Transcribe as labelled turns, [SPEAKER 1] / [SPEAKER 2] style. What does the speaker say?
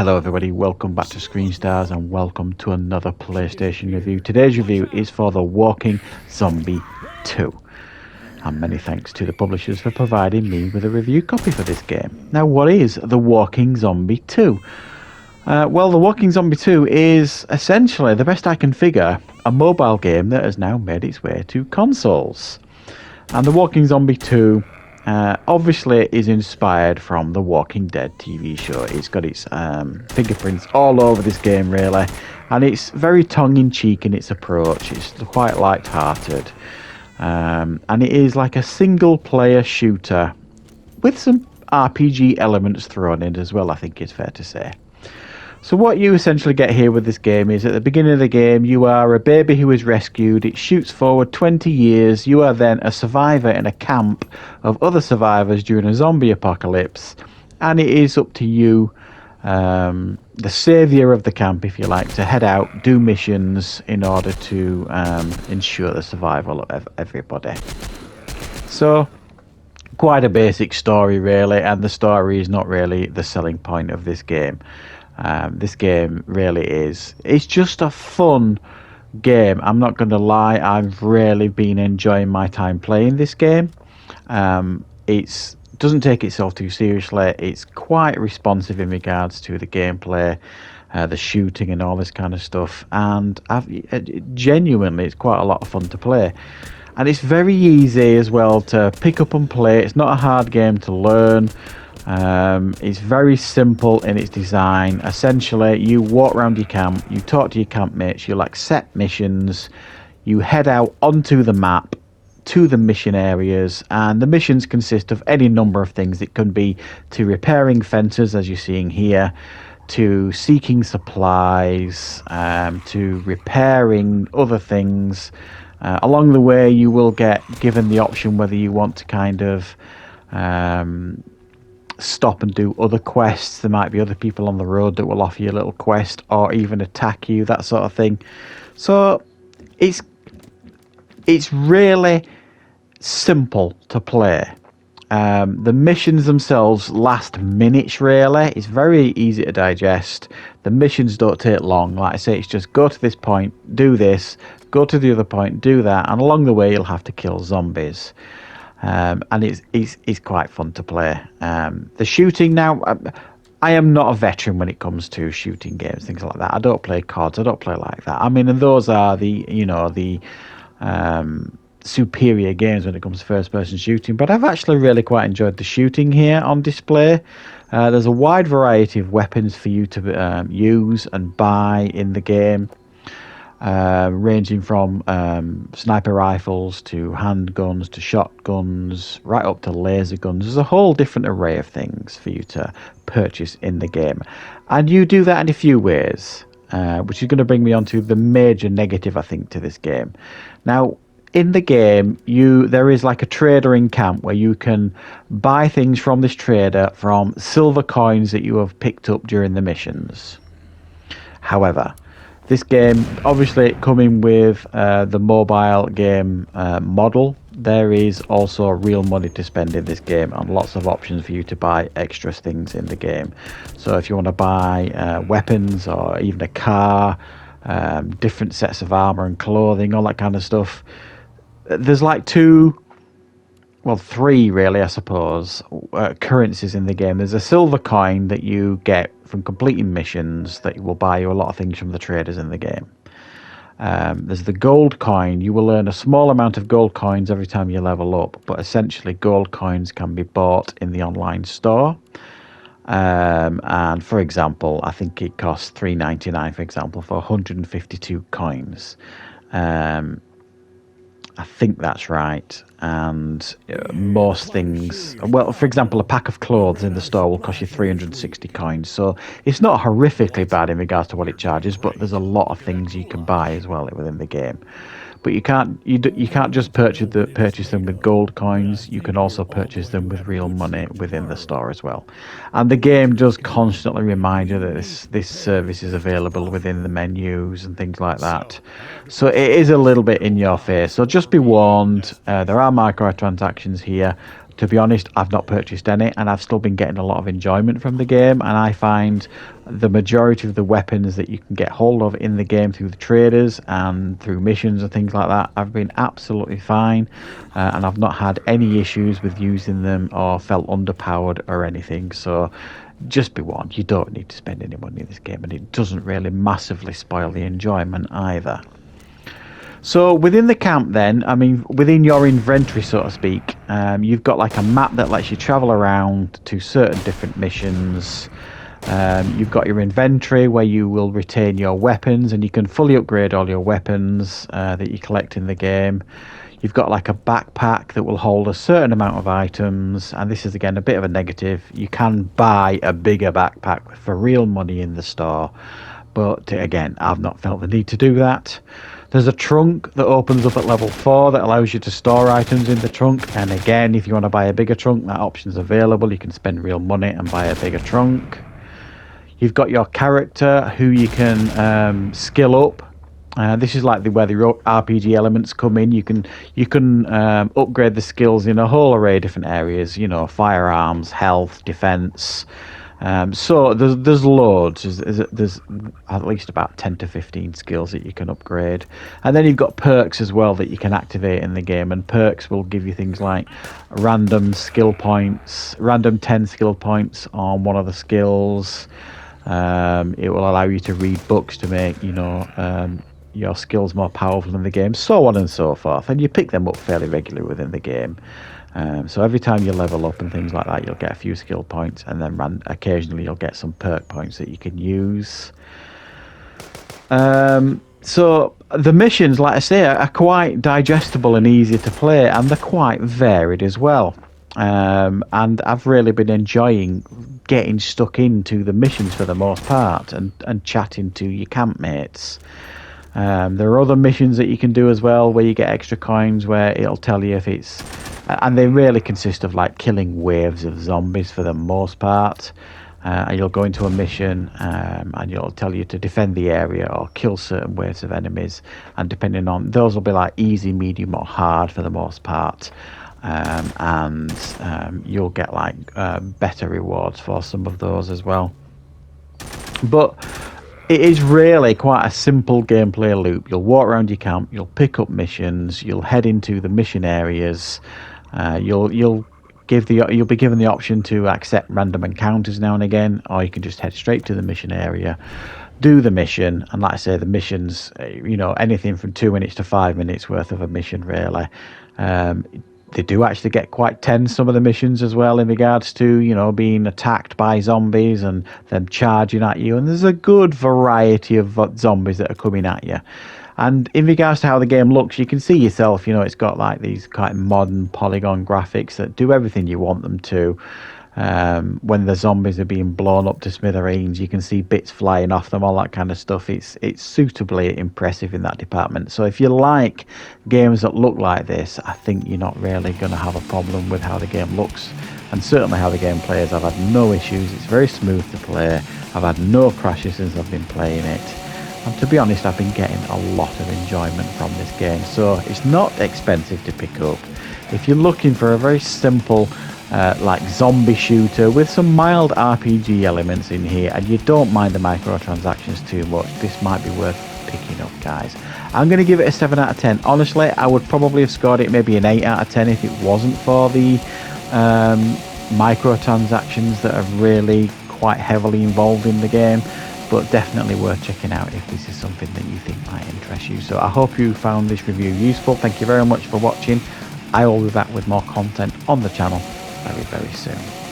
[SPEAKER 1] Hello everybody, welcome back to Screenstars and welcome to another PlayStation review. Today's review is for The Walking Zombie 2. And many thanks to the publishers for providing me with a review copy for this game. Now, what is The Walking Zombie 2? Well, The Walking Zombie 2 is essentially, the best I can figure, a mobile game that has now made its way to consoles. And The Walking Zombie 2 obviously is inspired from the Walking Dead TV show. It's got its fingerprints all over this game, really, and it's very tongue-in-cheek in its approach. It's quite light-hearted, and it is like a single-player shooter with some RPG elements thrown in as well, I think it's fair to say. So what you essentially get here with this game is at the beginning of the game you are a baby who is rescued. It shoots forward 20 years. You are then a survivor in a camp of other survivors during a zombie apocalypse, and it is up to you, the saviour of the camp if you like, to head out, do missions in order to ensure the survival of everybody. So quite a basic story really, and the story is not really the selling point of this game. This game really is. It's just a fun game. I'm not going to lie. I've really been enjoying my time playing this game. It doesn't take itself too seriously. It's quite responsive in regards to the gameplay, the shooting and all this kind of stuff. And genuinely, it's quite a lot of fun to play. And it's very easy as well to pick up and play. It's not a hard game to learn. It's very simple in its design. Essentially, you walk around your camp, you talk to your campmates, you'll accept missions, you head out onto the map to the mission areas, and the missions consist of any number of things. It can be to repairing fences, as you're seeing here, to seeking supplies, to repairing other things. Along the way, you will get given the option whether you want to kind of stop and do other quests. There might be other people on the road that will offer you a little quest or even attack you, that sort of thing. So it's really simple to play. The missions themselves last minutes really. It's very easy to digest. The missions don't take long. Like I say, it's just go to this point, do this, go to the other point, do that, and along the way you'll have to kill zombies. And it's quite fun to play. The shooting now, I am not a veteran when it comes to shooting games, things like that. I don't play CODs, I don't play like that. I mean, and those are the superior games when it comes to first-person shooting. But I've actually really quite enjoyed the shooting here on display. There's a wide variety of weapons for you to use and buy in the game. Ranging from sniper rifles to handguns to shotguns, right up to laser guns. There's a whole different array of things for you to purchase in the game. And you do that in a few ways, which is going to bring me on to the major negative, I think, to this game. Now, in the game, there is like a trader in camp where you can buy things from this trader from silver coins that you have picked up during the missions. However, this game, obviously coming with the mobile game model, there is also real money to spend in this game and lots of options for you to buy extra things in the game. So if you want to buy weapons or even a car, different sets of armor and clothing, all that kind of stuff, there's like three really, I suppose, currencies in the game. There's a silver coin that you get from completing missions that will buy you a lot of things from the traders in the game. There's the gold coin. You will earn a small amount of gold coins every time you level up, but essentially gold coins can be bought in the online store. And for example, I think it costs $3.99, for example, for 152 coins. I think that's right. And most things, well, for example, a pack of clothes in the store will cost you 360 coins. So it's not horrifically bad in regards to what it charges, but there's a lot of things you can buy as well within the game. But you can't just purchase them with gold coins. You can also purchase them with real money within the store as well. And the game does constantly remind you that this service is available within the menus and things like that. So it is a little bit in your face. So just be warned. There are microtransactions here, To be honest, I've not purchased any, and I've still been getting a lot of enjoyment from the game, and I find the majority of the weapons that you can get hold of in the game through the traders and through missions and things like that, I've been absolutely fine, and I've not had any issues with using them or felt underpowered or anything. So just be warned, you don't need to spend any money in this game, and it doesn't really massively spoil the enjoyment either. So within the camp then, I mean, within your inventory, so to speak, you've got like a map that lets you travel around to certain different missions. You've got your inventory where you will retain your weapons, and you can fully upgrade all your weapons that you collect in the game. You've got like a backpack that will hold a certain amount of items, and this is again a bit of a negative. You can buy a bigger backpack for real money in the store, but again, I've not felt the need to do that. There's a trunk that opens up at level 4 that allows you to store items in the trunk, and again, if you want to buy a bigger trunk, that option's available. You can spend real money and buy a bigger trunk. You've got your character who you can skill up. This is like where the RPG elements come in. You can upgrade the skills in a whole array of different areas. You know, firearms, health, defense. So there's loads. There's at least about 10 to 15 skills that you can upgrade, and then you've got perks as well that you can activate in the game. And perks will give you things like random 10 skill points on one of the skills. It will allow you to read books to make your skills more powerful in the game, so on and so forth. And you pick them up fairly regularly within the game. So every time you level up and things like that, you'll get a few skill points, and then occasionally you'll get some perk points that you can use. So the missions, like I say, are quite digestible and easy to play, and they're quite varied as well. And I've really been enjoying getting stuck into the missions for the most part, and chatting to your campmates. There are other missions that you can do as well where you get extra coins, where it'll tell you if it's... And they really consist of like killing waves of zombies for the most part. And you'll go into a mission and it'll tell you to defend the area or kill certain waves of enemies. And depending on... Those will be like easy, medium or hard for the most part. You'll get like better rewards for some of those as well. But it is really quite a simple gameplay loop. You'll walk around your camp, you'll pick up missions, you'll head into the mission areas. You'll be given the option to accept random encounters now and again, or you can just head straight to the mission area, do the mission, and like I say, the missions, anything from 2 minutes to 5 minutes worth of a mission really. They do actually get quite tense, some of the missions as well, in regards to, being attacked by zombies and them charging at you. And there's a good variety of zombies that are coming at you. And in regards to how the game looks, you can see yourself, it's got like these kind of modern polygon graphics that do everything you want them to. When the zombies are being blown up to smithereens, you can see bits flying off them, all that kind of stuff. It's suitably impressive in that department. So if you like games that look like this, I think you're not really going to have a problem with how the game looks, and certainly how the game plays. I've had no issues. It's very smooth to play. I've had no crashes since I've been playing it, and to be honest, I've been getting a lot of enjoyment from this game. So it's not expensive to pick up. If you're looking for a very simple like zombie shooter with some mild RPG elements in here, and you don't mind the microtransactions too much, this might be worth picking up, guys. I'm going to give it a 7 out of 10. Honestly, I would probably have scored it maybe an 8 out of 10 if it wasn't for the microtransactions that are really quite heavily involved in the game. But definitely worth checking out if this is something that you think might interest you. So I hope you found this review useful. Thank you very much for watching. I will be back with more content on the channel very, very soon.